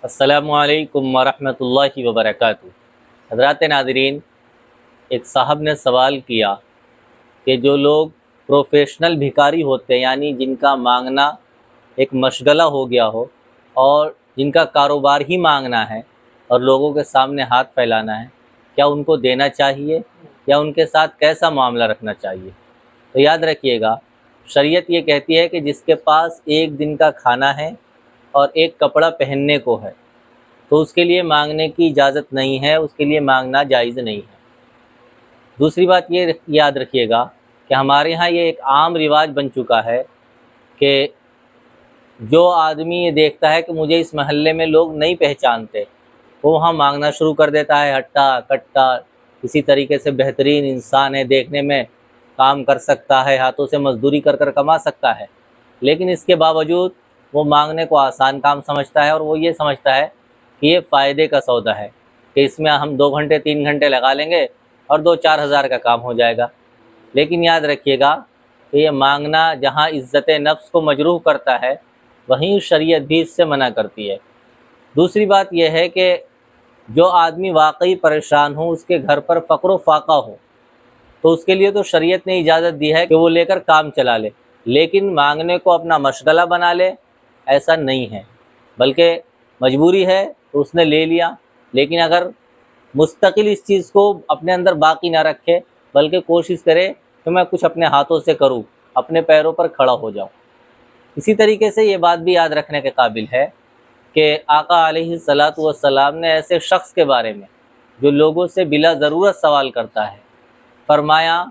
السلام علیکم ورحمۃ اللہ وبرکاتہ۔ حضرات ناظرین، ایک صاحب نے سوال کیا کہ جو لوگ پروفیشنل بھکاری ہوتے ہیں، یعنی جن کا مانگنا ایک مشغلہ ہو گیا ہو اور جن کا کاروبار ہی مانگنا ہے اور لوگوں کے سامنے ہاتھ پھیلانا ہے، کیا ان کو دینا چاہیے یا ان کے ساتھ کیسا معاملہ رکھنا چاہیے؟ تو یاد رکھیے گا، شریعت یہ کہتی ہے کہ جس کے پاس ایک دن کا کھانا ہے اور ایک کپڑا پہننے کو ہے تو اس کے لیے مانگنے کی اجازت نہیں ہے، اس کے لیے مانگنا جائز نہیں ہے۔ دوسری بات یہ یاد رکھیے گا کہ ہمارے ہاں یہ ایک عام رواج بن چکا ہے کہ جو آدمی یہ دیکھتا ہے کہ مجھے اس محلے میں لوگ نہیں پہچانتے، وہ وہاں مانگنا شروع کر دیتا ہے، ہٹا کٹا کسی طریقے سے بہترین انسان ہے، دیکھنے میں کام کر سکتا ہے، ہاتھوں سے مزدوری کر کر کما سکتا ہے، لیکن اس کے باوجود وہ مانگنے کو آسان کام سمجھتا ہے اور وہ یہ سمجھتا ہے کہ یہ فائدے کا سودا ہے، کہ اس میں ہم 2 گھنٹے 3 گھنٹے لگا لیں گے اور 2-4 ہزار کا کام ہو جائے گا۔ لیکن یاد رکھیے گا کہ یہ مانگنا جہاں عزت نفس کو مجروح کرتا ہے، وہیں شریعت بھی اس سے منع کرتی ہے۔ دوسری بات یہ ہے کہ جو آدمی واقعی پریشان ہو، اس کے گھر پر فقر و فاقہ ہو، تو اس کے لیے تو شریعت نے اجازت دی ہے کہ وہ لے کر کام چلا لے، لیکن مانگنے کو اپنا مشغلہ بنا لے، ایسا نہیں ہے، بلکہ مجبوری ہے تو اس نے لے لیا، لیکن اگر مستقل اس چیز کو اپنے اندر باقی نہ رکھے، بلکہ کوشش کرے کہ میں کچھ اپنے ہاتھوں سے کروں، اپنے پیروں پر کھڑا ہو جاؤں۔ اسی طریقے سے یہ بات بھی یاد رکھنے کے قابل ہے کہ آقا علیہ الصلاۃ والسلام نے ایسے شخص کے بارے میں جو لوگوں سے بلا ضرورت سوال کرتا ہے، فرمایا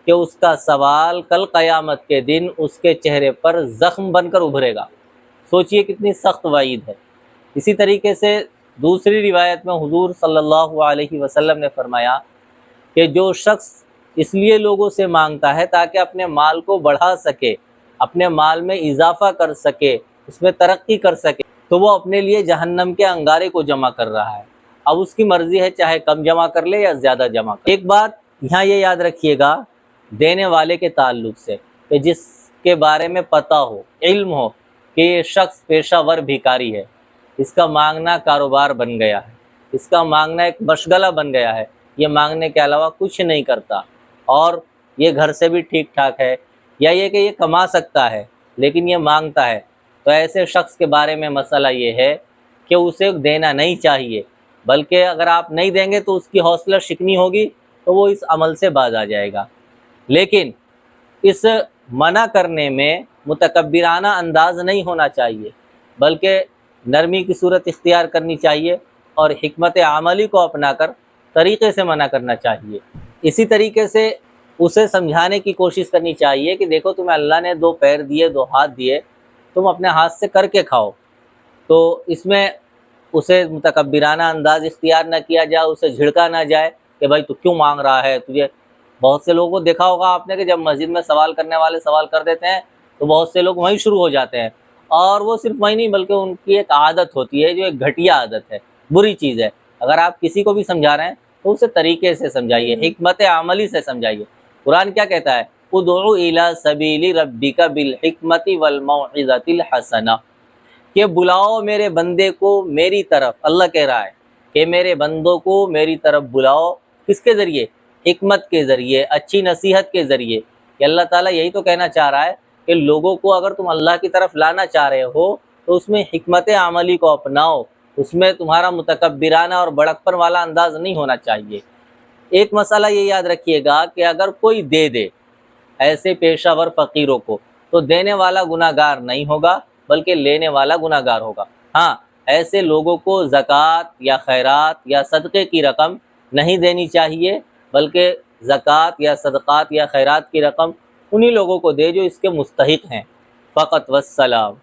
کہ اس کا سوال کل قیامت کے دن اس کے چہرے پر زخم بن کر ابھرے گا۔ سوچئے کتنی سخت وعید ہے۔ اسی طریقے سے دوسری روایت میں حضور صلی اللہ علیہ وسلم نے فرمایا کہ جو شخص اس لیے لوگوں سے مانگتا ہے تاکہ اپنے مال کو بڑھا سکے، اپنے مال میں اضافہ کر سکے، اس میں ترقی کر سکے، تو وہ اپنے لیے جہنم کے انگارے کو جمع کر رہا ہے۔ اب اس کی مرضی ہے چاہے کم جمع کر لے یا زیادہ جمع کر لے۔ ایک بات یہاں یہ یاد رکھیے گا دینے والے کے تعلق سے، کہ جس کے بارے میں پتہ ہو، علم ہو کہ یہ شخص پیشہ ور بھکاری ہے، اس کا مانگنا کاروبار بن گیا ہے، اس کا مانگنا ایک مشغلہ بن گیا ہے، یہ مانگنے کے علاوہ کچھ نہیں کرتا اور یہ گھر سے بھی ٹھیک ٹھاک ہے، یا یہ کہ یہ کما سکتا ہے لیکن یہ مانگتا ہے، تو ایسے شخص کے بارے میں مسئلہ یہ ہے کہ اسے دینا نہیں چاہیے، بلکہ اگر آپ نہیں دیں گے تو اس کی حوصلہ شکنی ہوگی تو وہ اس عمل سے باز آ جائے گا۔ لیکن اس منع کرنے میں متکبرانہ انداز نہیں ہونا چاہیے، بلکہ نرمی کی صورت اختیار کرنی چاہیے اور حکمت عملی کو اپنا کر طریقے سے منع کرنا چاہیے۔ اسی طریقے سے اسے سمجھانے کی کوشش کرنی چاہیے کہ دیکھو تمہیں اللہ نے 2 پیر دیے، 2 ہاتھ دیے، تم اپنے ہاتھ سے کر کے کھاؤ۔ تو اس میں اسے متکبرانہ انداز اختیار نہ کیا جائے، اسے جھڑکا نہ جائے کہ بھائی تو کیوں مانگ رہا ہے تجھے۔ بہت سے لوگوں کو دیکھا ہوگا آپ نے کہ جب مسجد میں سوال کرنے والے سوال کر دیتے ہیں تو بہت سے لوگ وہیں شروع ہو جاتے ہیں، اور وہ صرف وہیں نہیں بلکہ ان کی ایک عادت ہوتی ہے جو ایک گھٹیا عادت ہے، بری چیز ہے۔ اگر آپ کسی کو بھی سمجھا رہے ہیں تو اسے طریقے سے سمجھائیے، حکمت عملی سے سمجھائیے۔ قرآن کیا کہتا ہے؟ ادعو الی سبیل ربک بالحکمت والموعظۃ الحسنہ، کہ بلاؤ میرے بندے کو میری طرف۔ اللہ کہہ رہا ہے کہ میرے بندوں کو میری طرف بلاؤ، کس کے ذریعے؟ حکمت کے ذریعے، اچھی نصیحت کے ذریعے۔ کہ اللہ تعالیٰ یہی تو کہنا چاہ رہا ہے کہ لوگوں کو اگر تم اللہ کی طرف لانا چاہ رہے ہو تو اس میں حکمت عملی کو اپناؤ، اس میں تمہارا متکبرانہ اور بڑکپن والا انداز نہیں ہونا چاہیے۔ ایک مسئلہ یہ یاد رکھیے گا کہ اگر کوئی دے دے ایسے پیشہ ور فقیروں کو تو دینے والا گناہ گار نہیں ہوگا بلکہ لینے والا گناہ گار ہوگا۔ ہاں، ایسے لوگوں کو زکوٰۃ یا خیرات یا صدقے کی رقم نہیں دینی چاہیے، بلکہ زکوٰۃ یا صدقات یا خیرات کی رقم انہی لوگوں کو دے جو اس کے مستحق ہیں۔ فقط والسلام۔